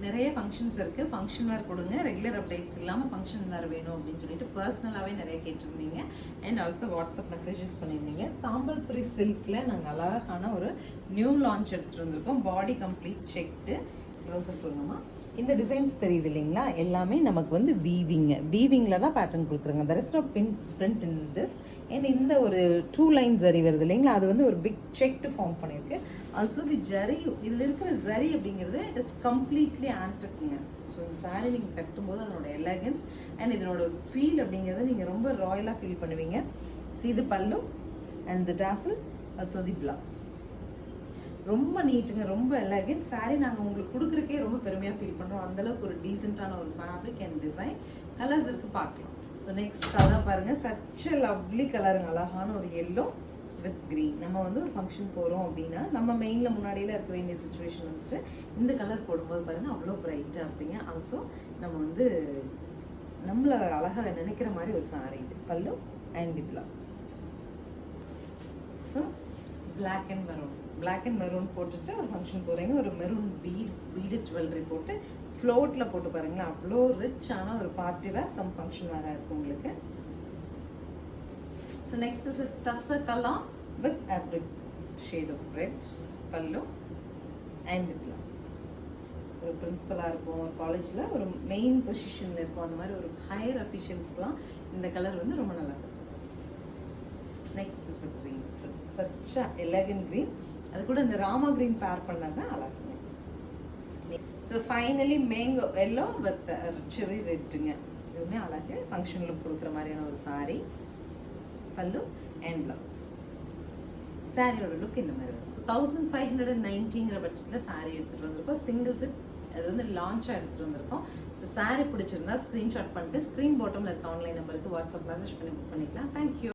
நிறைய ஃபங்க்ஷன்ஸ் இருக்குது. ஃபங்க்ஷன் வேர் கொடுங்க, ரெகுலர் அப்டேட்ஸ் இல்லாமல் ஃபங்க்ஷன் வேர் வேணும் அப்படின்னு சொல்லிட்டு பர்சனலாகவே நிறைய கேட்டிருந்தீங்க. அண்ட் ஆல்சோ வாட்ஸ்அப் மெசேஜஸ் பண்ணியிருந்தீங்க. சாம்பல்புரி சில்கில் நாங்கள் அழகான ஒரு நியூ லான்ச் எடுத்துகிட்டு வந்திருக்கோம். பாடி கம்ப்ளீட் செக்டு க்ளோஸர் பண்ணுமா. இந்த டிசைன்ஸ் தெரியுது இல்லைங்களா, எல்லாமே நமக்கு வந்து வீவிங்கில் தான் பேட்டர்ன் கொடுத்துருங்க. The rest of print in this. And இந்த ஒரு 2 லைன் ஜரி வருது இல்லைங்களா, அது வந்து ஒரு பிக் செக்டு ஃபார்ம் பண்ணியிருக்கு. ஆல்சோ தி ஜரி, இதில் இருக்கிற ஜரி அப்படிங்கிறது இட் இஸ் கம்ப்ளீட்லி ஆன்டிக்குங்க. ஸோ இந்த சாரீ நீங்கள் கட்டும்போது அதனோட எலகன்ஸ் அண்ட் இதனோட ஃபீல் அப்படிங்கிறத நீங்கள் ரொம்ப ராயலாக ஃபீல் பண்ணுவீங்க. இது pallu and the dazzle, also the blouse. ரொம்ப நீட்டுங்க, ரொம்ப எலகன்ட் சாரீ. நாங்கள் உங்களுக்கு கொடுக்குறக்கே ரொம்ப பெருமையாக ஃபீல் பண்ணுறோம். அந்தளவுக்கு ஒரு டீசெண்டான ஒரு ஃபேப்ரிக் அண்ட் டிசைன். கலர்ஸ் இருக்குது, பார்க்கலாம். ஸோ நெக்ஸ்ட் கலர் பாருங்கள், சச் அ லவ்லி கலருங்க. அழகான ஒரு எல்லோ வித் க்ரீன். நம்ம வந்து ஒரு ஃபங்க்ஷன் போகிறோம் அப்படின்னா நம்ம மெயினில் முன்னாடியில் இருக்க வேண்டிய சுச்சுவேஷன் வந்துட்டு இந்த கலர் போடும்போது பாருங்கள் அவ்வளோ ப்ரைட்டாக இருப்பீங்க. ஆல்சோ நம்ம வந்து நம்மளை அழகாக நினைக்கிற மாதிரி ஒரு சாரீ. இது pallu and the blouse. So black and maroon போட்டுட்டு ஒரு ஃபங்க்ஷன் போகிறீங்க. ஒரு மெரூன் பீடட் ஜுவல்லரி போட்டு ஃப்ளோட்டில் போட்டு பாருங்களேன், அவ்வளோ ரிச்சான ஒரு பார்ட்டி வேர் கம் ஃபங்க்ஷன் வேராக இருக்கும் உங்களுக்கு. So next is tussar colour with a shade of red. Pallu and blouse. ஒரு பிரின்சிபலாக இருக்கும், ஒரு காலேஜில் ஒரு மெயின் பொசிஷனில் இருக்கும், அந்த மாதிரி ஒரு ஹையர் அஃபிஷியல்ஸ்க்குலாம் இந்த கலர் வந்து ரொம்ப நல்லா set. Next is green, such elegant green. அது கூட இந்த ராமா க்ரீன் பேர் பண்ணது தான் அழகுங்க. So finally mango yellow with cherry ரெட்டுங்க. இதுவுமே அழகு, ஃபங்க்ஷனில் கொடுக்குற மாதிரியான ஒரு சாரீ. பல்லு அண்ட் பிளவுஸ். சாரியோட லுக் இந்த மாதிரி இருக்கும். 1590ங்கிற பட்சத்தில் சாரீ எடுத்துகிட்டு வந்திருக்கோம். சிங்கிள் செட், அது வந்து லான்ச்சாக எடுத்துகிட்டு வந்திருக்கோம். ஸோ சாரீ பிடிச்சிருந்தா ஸ்க்ரீன்ஷாட் பண்ணிட்டு ஸ்க்ரீன் பாட்டமில் இருக்க ஆன்லைன் நம்பருக்கு வாட்ஸ்அப் மெசேஜ் பண்ணி புக் பண்ணிக்கலாம். தேங்க்யூ.